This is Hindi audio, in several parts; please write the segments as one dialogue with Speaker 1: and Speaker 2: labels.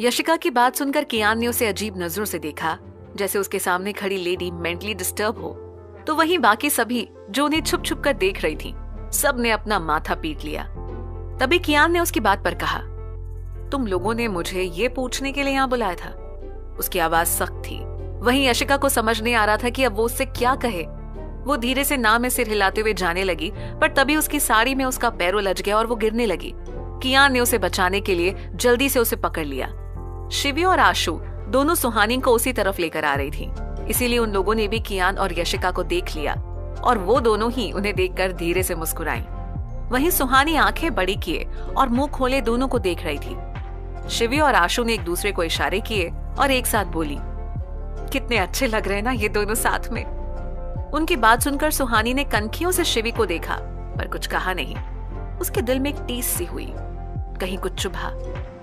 Speaker 1: यशिका की बात सुनकर कियान ने उसे अजीब नजरों से देखा, जैसे उसके सामने खड़ी लेडी मेंटली डिस्टर्ब हो। तो वहीं बाकी सभी जो उन्हें छुप छुप कर देख रही थी, सब ने अपना माथा पीट लिया। तभी कियान ने उसकी बात पर कहा, तुम लोगों ने मुझे ये पूछने के लिए यहाँ बुलाया था? उसकी आवाज सख्त थी। वहीं यशिका को समझ नहीं आ रहा था कि अब वो उससे क्या कहे। वो धीरे से ना में सिर हिलाते हुए जाने लगी, पर तभी उसकी साड़ी में उसका पैर उलझ गया और वो गिरने लगी। कियान ने उसे बचाने के लिए जल्दी से उसे पकड़ लिया। शिवी और आशु दोनों सुहानी को उसी तरफ लेकर आ रही थी, इसीलिए उन लोगों ने भी कियान और यशिका को देख लिया और वो दोनों ही उन्हें देखकर धीरे से मुस्कुराई। वहीं सुहानी आंखें बड़ी किए और मुंह खोले दोनों को देख रही थी। शिवी और आशु ने एक दूसरे को इशारे किए और एक साथ बोली, कितने अच्छे लग रहे हैं ना ये दोनों साथ में। उनकी बात सुनकर सुहानी ने कनखियों से शिवी को देखा पर कुछ कहा नहीं। उसके दिल में एक टीस सी हुई, कहीं कुछ चुभा,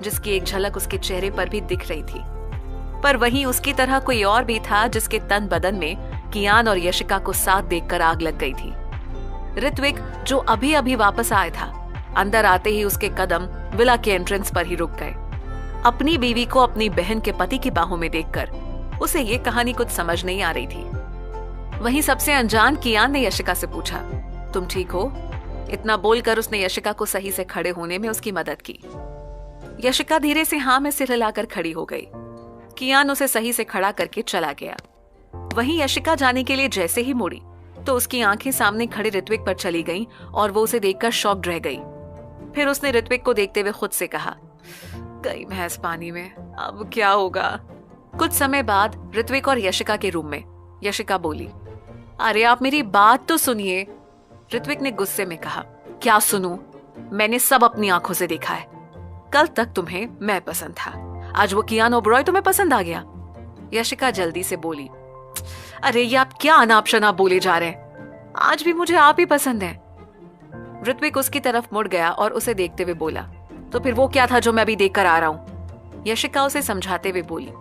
Speaker 1: जिसकी एक झलक उसके चेहरे पर भी दिख रही थी। पर वहीं उसकी तरह कोई और भी था जिसके तन बदन में कियान और यशिका को साथ देखकर आग लग गई थी। ऋत्विक, जो अभी अभी वापस आया था, अंदर आते ही उसके कदम विला के एंट्रेंस पर ही रुक गए। अपनी बीवी को अपनी बहन के पति की बाहों में देखकर उसे ये कहानी कुछ समझ नहीं आ रही थी। वहीं सबसे अनजान कियान ने यशिका से पूछा, तुम ठीक हो? इतना बोलकर उसने यशिका को सही से खड़े होने में उसकी मदद की। यशिका धीरे से हाँ में सिर हिलाकर खड़ी हो गई। कियान उसे सही से खड़ा करके चला गया। वहीं यशिका जाने के लिए जैसे ही मुड़ी तो उसकी आंखें सामने खड़े ऋत्विक पर चली गईं और वो उसे देखकर शॉक्ड रह गई। फिर उसने ऋत्विक को देखते हुए खुद से कहा, गई भैंस पानी में, अब क्या होगा? कुछ समय बाद ऋत्विक और यशिका के रूम में यशिका बोली, अरे आप मेरी बात तो सुनिए। ऋत्विक ने गुस्से में कहा, क्या सुनूं? मैंने सब अपनी आंखों से देखा है। कल तक तुम्हें मैं पसंद था, आज वो कियान ओबरॉय तुम्हें पसंद आ गया। यशिका जल्दी से बोली, अरे ये आप क्या अनाप शनाप बोले जा रहे हैं? आज भी मुझे आप ही पसंद हैं। ऋत्विक उसकी तरफ मुड़ गया और उसे देखते हुए बोला, तो फिर वो क्या था जो मैं अभी देखकर आ रहा हूं? यशिका उसे समझाते हुए बोली,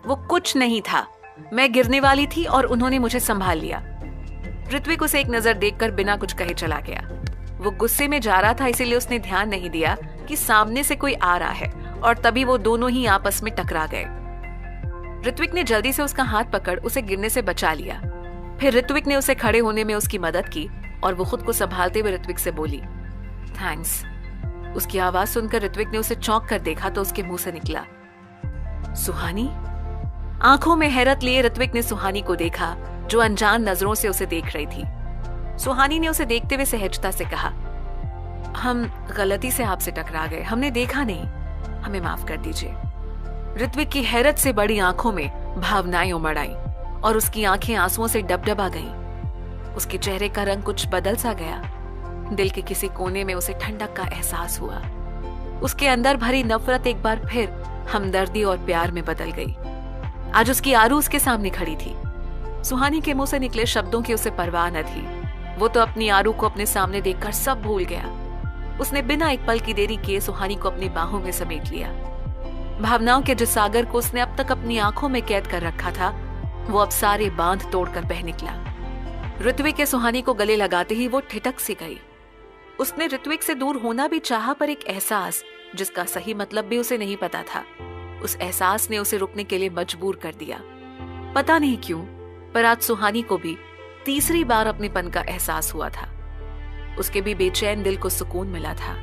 Speaker 1: वो कुछ नहीं था, मैं गिरने वाली थी और उन्होंने मुझे संभाल लिया। ऋत्विक उसे एक नजर देखकर बिना कुछ कहे चला गया। वो गुस्से में जा रहा था, इसीलिए उसने ध्यान नहीं दिया कि सामने से कोई आ रहा है और तभी वो दोनों ही आपस में टकरा गए। ऋत्विक ने जल्दी से उसका हाथ पकड़ उसे गिरने से बचा लिया। फिर ऋत्विक ने उसे खड़े होने में उसकी मदद की और वो खुद को संभालते हुए ऋत्विक से बोली, थैंक्स। उसकी आवाज सुनकर ऋत्विक ने उसे चौंक कर देखा तो उसके मुंह से निकला, सुहानी। आंखों में हैरत लिए ऋत्विक ने सुहानी को देखा, जो अनजान नजरों से उसे देख रही थी। सुहानी ने उसे देखते हुए सहजता से कहा, हम गलती से आपसे टकरा गए, हमने देखा नहीं, हमें माफ कर दीजिए। ऋत्विक की हैरत से बड़ी आंखों में भावनाएं उमड़ आई और उसकी आंखें आंसुओं से डबडबा गईं। उसके चेहरे का रंग कुछ बदल सा गया। दिल के किसी कोने में उसे ठंडक का एहसास हुआ। उसके अंदर भरी नफरत एक बार फिर हमदर्दी और प्यार में बदल गई। आज उसकी आरू उसके सामने खड़ी थी। सुहानी के मुंह से निकले शब्दों की उसे परवाह न थी। वो तो अपनी आरू को अपने सामने देखकर सब भूल गया। उसने बिना एक पल की देरी किए सुहानी को अपनी बाहों में समेट लिया। भावनाओं के जिस सागर को उसने अब तक अपनी आंखों में कैद कर रखा था, वो अब सारे बांध तोड़कर बह निकला। ऋत्विक के सुहानी को गले लगाते ही वो ठिठक सी गई। उसने ऋत्विक से दूर होना भी चाहा, पर एक एहसास जिसका सही मतलब भी उसे नहीं पता था, उस एहसास ने उसे रुकने के लिए मजबूर कर दिया। पता नहीं क्यों, पर आज सुहानी को भी तीसरी बार अपनेपन का एहसास हुआ था। उसके भी बेचैन दिल को सुकून मिला था।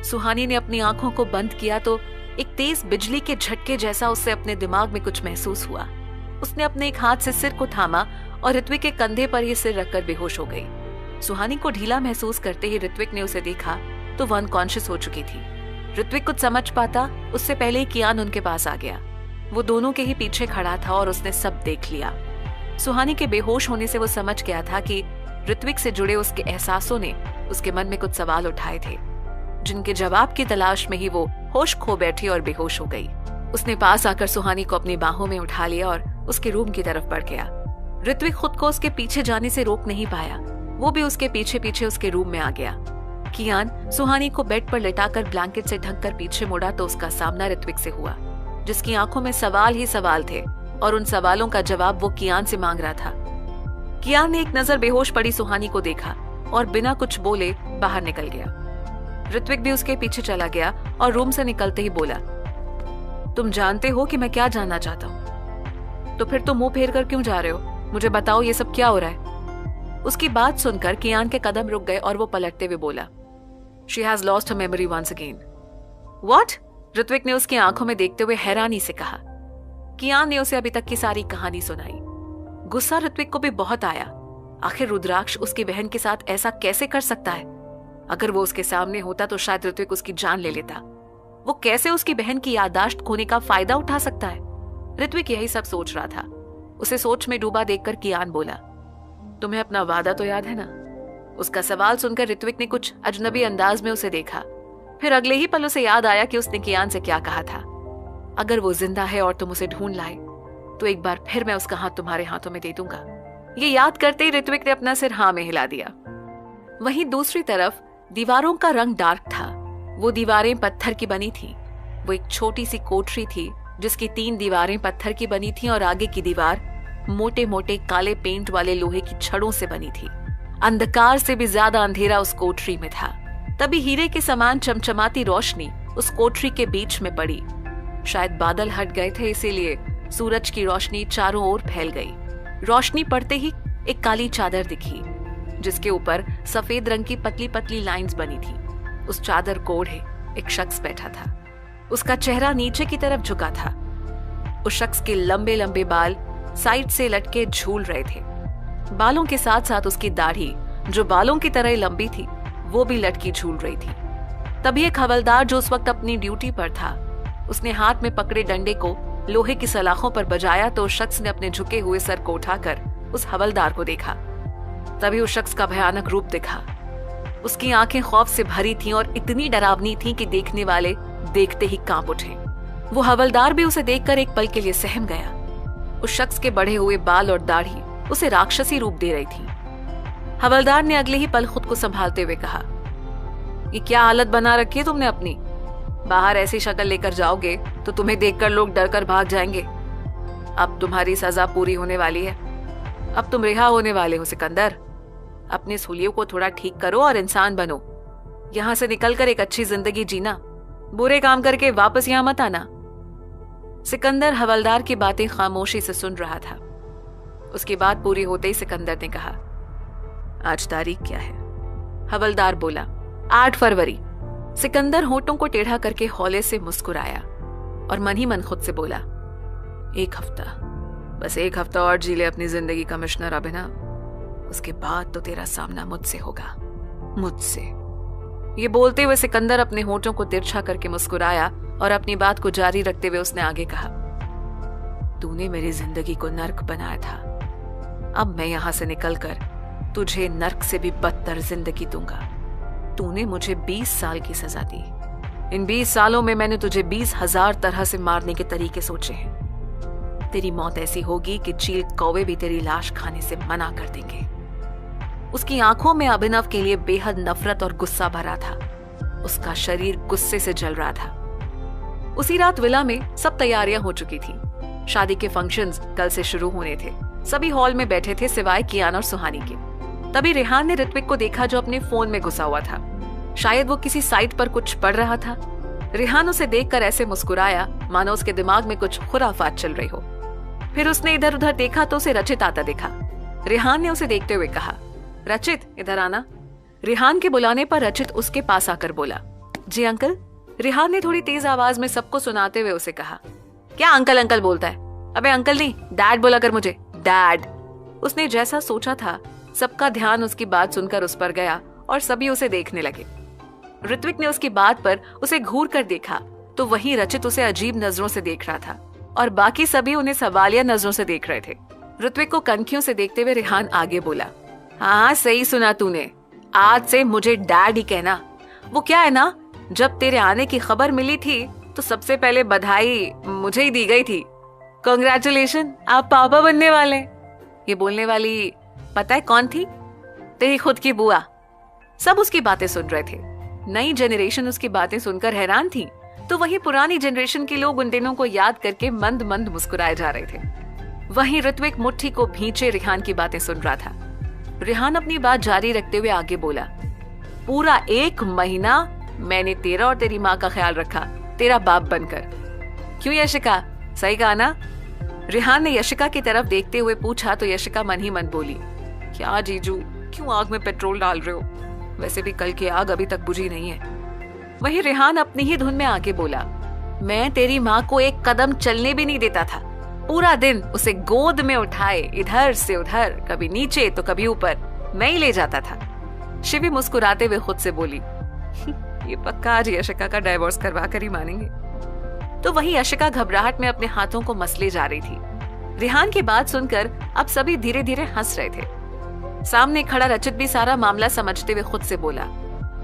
Speaker 1: सुहानी ने अपनी आंखों को बंद किया तो एक तेज बिजली के झटके जैसा उससे अपने दिमाग में कुछ महसूस हुआ। उसने अपने एक हाथ से सिर को थामा और ऋत्विक के कंधे पर ही सिर रखकर बेहोश हो गई। सुहानी को ढीला महसूस करते ही ऋत्विक ने उसे देखा तो वो अनकॉन्शियस हो चुकी थी। ऋत्विक कुछ समझ पाता उससे पहले ही कियान उनके पास आ गया। वो दोनों के ही पीछे खड़ा था और उसने सब देख लिया। सुहानी के बेहोश होने से वो समझ गया था कि ऋत्विक से जुड़े उसके एहसासों ने उसके मन में कुछ सवाल उठाए थे, जिनके जवाब की तलाश में ही वो होश खो बैठी और बेहोश हो गई। उसने पास आकर सुहानी को अपनी बाहों में उठा लिया और उसके रूम की तरफ बढ़ गया। ऋत्विक खुद को उसके पीछे जाने से रोक नहीं पाया। वो भी उसके पीछे पीछे उसके रूम में आ गया। कियान सुहानी को बेड पर लेटाकर ब्लैंकेट से ढककर पीछे मुड़ा तो उसका सामना ऋत्विक से हुआ, जिसकी आंखों में सवाल ही सवाल थे और उन सवालों का जवाब वो कियान से मांग रहा था। कियान ने एक नजर बेहोश पड़ी सुहानी को देखा और बिना कुछ बोले बाहर निकल गया। ऋत्विक भी उसके पीछे चला गया और रूम से निकलते ही बोला, तुम जानते हो कि मैं क्या जानना चाहता हूँ, तो फिर तुम मुंह फेर कर क्यों जा रहे हो? मुझे बताओ ये सब क्या हो रहा है? उसकी बात सुनकर कियान के कदम रुक गए और वो पलटते हुए बोला, she has lost her memory once again. What? Ritwik ने उसकी आंखों में देखते हुए हैरानी से कहा। कियान ने उसे अभी तक की सारी कहानी सुनाई। गुस्सा ऋत्विक को भी बहुत आया। आखिर रुद्राक्ष उसकी बहन के साथ ऐसा कैसे कर सकता है? अगर वो उसके सामने होता तो शायद ऋत्विक उसकी जान ले लेता। वो कैसे उसकी बहन की याददाश्त खोने का फायदा उठा सकता है? ऋत्विक यही सब सोच रहा था। उसे सोच में डूबा देखकर कियान बोला, तुम्हें अपना वादा तो याद है ना? उसका सवाल सुनकर ऋत्विक ने कुछ अजनबी अंदाज में उसे देखा। फिर अगले ही पल उसे याद आया कि उसने कियान से क्या कहा था, अगर वो जिंदा है और तुम उसे ढूंढ लाए तो एक बार फिर मैं उसका हाथ तुम्हारे हाथों में दे दूंगा। ये याद करते ही ऋत्विक ने अपना सिर हाँ में हिला दिया। वहीं दूसरी तरफ दीवारों का रंग डार्क था। वो दीवारें पत्थर की बनी थी। वो एक छोटी सी कोठरी थी जिसकी 3 दीवारें पत्थर की बनी थी और आगे की दीवार मोटे मोटे काले पेंट वाले लोहे की छड़ों से बनी थी। अंधकार से भी ज्यादा अंधेरा उस कोठरी में था। तभी हीरे के समान चमचमाती रोशनी उस कोठरी के बीच में पड़ी। शायद बादल हट गए थे, इसीलिए सूरज की रोशनी चारों ओर फैल गई। रोशनी पड़ते ही एक काली चादर दिखी जिसके ऊपर सफेद रंग की पतली पतली लाइंस बनी थी। उस चादर को ओढ़े एक शख्स बैठा था। उसका चेहरा नीचे की तरफ झुका था। उस शख्स के लंबे लंबे बाल साइड से लटके झूल रहे थे। बालों के साथ साथ उसकी दाढ़ी, जो बालों की तरह लंबी थी, वो भी लटकी झूल रही थी। तभी एक हवलदार जो उस वक्त अपनी ड्यूटी पर था, उसने हाथ में पकड़े डंडे को लोहे की सलाखों पर बजाया तो उस शख्स ने अपने झुके हुए सर को उठाकर उस हवलदार को देखा। तभी उस शख्स का भयानक रूप दिखा। उसकी आंखें खौफ से भरी थीं और इतनी डरावनी थीं कि देखने वाले देखते ही कांप उठे। वो हवलदार भी उसे देखकर एक पल के लिए सहम गया। उस शख्स के बढ़े हुए बाल और दाढ़ी उसे राक्षसी रूप दे रही थी। हवलदार ने अगले ही पल खुद को संभालते हुए कहा, ये क्या हालत बना रखी है तुमने अपनी? बाहर ऐसी शक्ल लेकर जाओगे तो तुम्हें देखकर लोग डर कर भाग जाएंगे। अब तुम्हारी सजा पूरी होने वाली है। अब तुम रिहा होने वाले हो सिकंदर। अपने सूलियों को थोड़ा ठीक करो और इंसान बनो। यहां से निकलकर एक अच्छी जिंदगी जीना। बुरे काम करके वापस यहां मत आना। सिकंदर हवलदार की बातें खामोशी से सुन रहा था। उसकी बात पूरी होते ही सिकंदर ने कहा, आज तारीख क्या है? हवलदार बोला, 8 फरवरी। सिकंदर होठों को टेढ़ा करके हौले से मुस्कुराया और मन ही मन खुद से बोला, 1 हफ्ता, बस 1 हफ्ता और जी ले अपनी जिंदगी कमिश्नर अभिनव। उसके बाद तो तेरा सामना मुझसे होगा, मुझसे। ये बोलते हुए सिकंदर अपने होठों को तिरछा करके मुस्कुराया और अपनी बात को जारी रखते हुए उसने आगे कहा, तूने मेरी जिंदगी को नर्क बनाया था। अब मैं यहां से निकलकर तुझे नर्क से भी बदतर जिंदगी दूंगा। तूने मुझे 20 साल की सजा दी। इन 20 सालों में मैंने तुझे 20,000 तरह से मारने के तरीके सोचे हैं। तेरी मौत ऐसी होगी कि चील कौवे भी तेरी लाश खाने से मना कर देंगे। उसकी आंखों में अभिनव के लिए बेहद नफरत और गुस्सा भरा था। उसका शरीर गुस्से से जल रहा था। उसी रात विला में सब तैयारियां हो चुकी थी। शादी के फंक्शंस कल से शुरू होने थे। सभी हॉल में बैठे थे सिवाय कियान और सुहानी के। तभी रेहान ने ऋत्विक को देखा जो अपने फोन में घुसा हुआ था। शायद वो किसी साइट पर कुछ पढ़ रहा था। रेहान उसे देखकर ऐसे मुस्कुराया मानो उसके दिमाग में कुछ खुराफात चल रही हो। फिर उसने इधर उधर देखा तो उसे रचित आता देखा। रेहान ने उसे देखते हुए कहा, रचित इधर आना। रेहान के बुलाने पर रचित उसके पास आकर बोला, जी अंकल। रेहान ने थोड़ी तेज आवाज में सबको सुनाते हुए उसे कहा, क्या अंकल अंकल बोलता है? अबे अंकल नहीं, डैड बोला कर मुझे, डैड। उसने जैसा सोचा था सबका ध्यान उसकी बात सुनकर उस पर गया और सभी उसे देखने लगे। ऋत्विक ने उसकी बात पर उसे घूर कर देखा तो वहीं रचित उसे अजीब नजरों से देख रहा था और बाकी सभी उन्हें सवालिया नजरों से देख रहे थे। ऋत्विक को कनखियों से देखते हुए रेहान आगे बोला, हाँ सही सुना तूने, आज से मुझे डैड ही कहना। वो क्या है ना, जब तेरे आने की खबर मिली थी तो सबसे पहले बधाई मुझे ही दी गई थी। कांग्रेचुलेशन, आप पापा बनने वाले। ये बोलने वाली पता है कौन थी? तेरी खुद की बुआ। सब उसकी बातें सुन रहे थे। नई जनरेशन उसकी बातें सुनकर हैरान थी तो वही पुरानी जनरेशन के लोग उन दिनों को याद करके मंद मंद मुस्कुराए जा रहे थे। वहीं ऋत्विक मुट्ठी को भींचे रेहान की बातें सुन रहा था। रेहान अपनी बात जारी रखते हुए आगे बोला, पूरा 1 महीना मैंने तेरा और तेरी माँ का ख्याल रखा, तेरा बाप बनकर। क्यों यशिका, सही कहा ना? रेहान ने यशिका की तरफ देखते हुए पूछा तो यशिका मन ही मन बोली, क्या जीजू, क्यों आग में पेट्रोल डाल रहे हो? वैसे भी कल की आग अभी तक बुझी नहीं है। वहीं रेहान अपनी ही धुन में आगे बोला, मैं तेरी माँ को एक कदम चलने भी नहीं देता था। पूरा दिन उसे गोद में उठाए इधर से उधर, कभी नीचे तो कभी ऊपर, मैं ही ले जाता था। शिवी मुस्कुराते हुए खुद से बोली, ये पक्का आज यशिका का डाइवोर्स करवा कर ही मानेंगे। तो वही यशिका घबराहट में अपने हाथों को मसले जा रही थी। रेहान की बात सुनकर अब सभी धीरे धीरे हंस रहे थे। सामने खड़ा रचित भी सारा मामला समझते हुए खुद से बोला,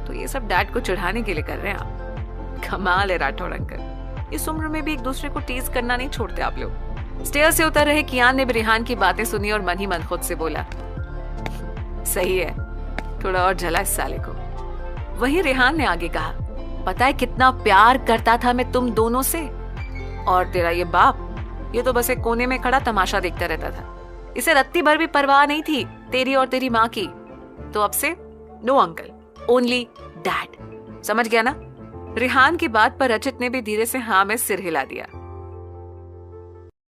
Speaker 1: तो ये सब डैड को चिढ़ाने के लिए कर रहे हैं आप? कमाल है राठौड़ अंकल, इस उम्र में भी एक दूसरे को टीज करना नहीं छोड़ते आप लोग। स्टेयर से उतर रहे कियान ने भी रेहान की बातें सुनी और मन ही मन खुद से बोला, सही है, थोड़ा और जला इस साले को। वहीं रेहान ने आगे कहा, पता है कितना प्यार करता था मैं तुम दोनों से, और तेरा ये बाप, ये तो बस एक कोने में खड़ा तमाशा देखता रहता था। इसे रत्ती भर भी परवाह नहीं थी तेरी और तेरी माँ की। तो अब से नो अंकल, ओनली डैड, समझ गया ना? रेहान की बात पर रचित ने भी धीरे से हाँ में सिर हिला दिया।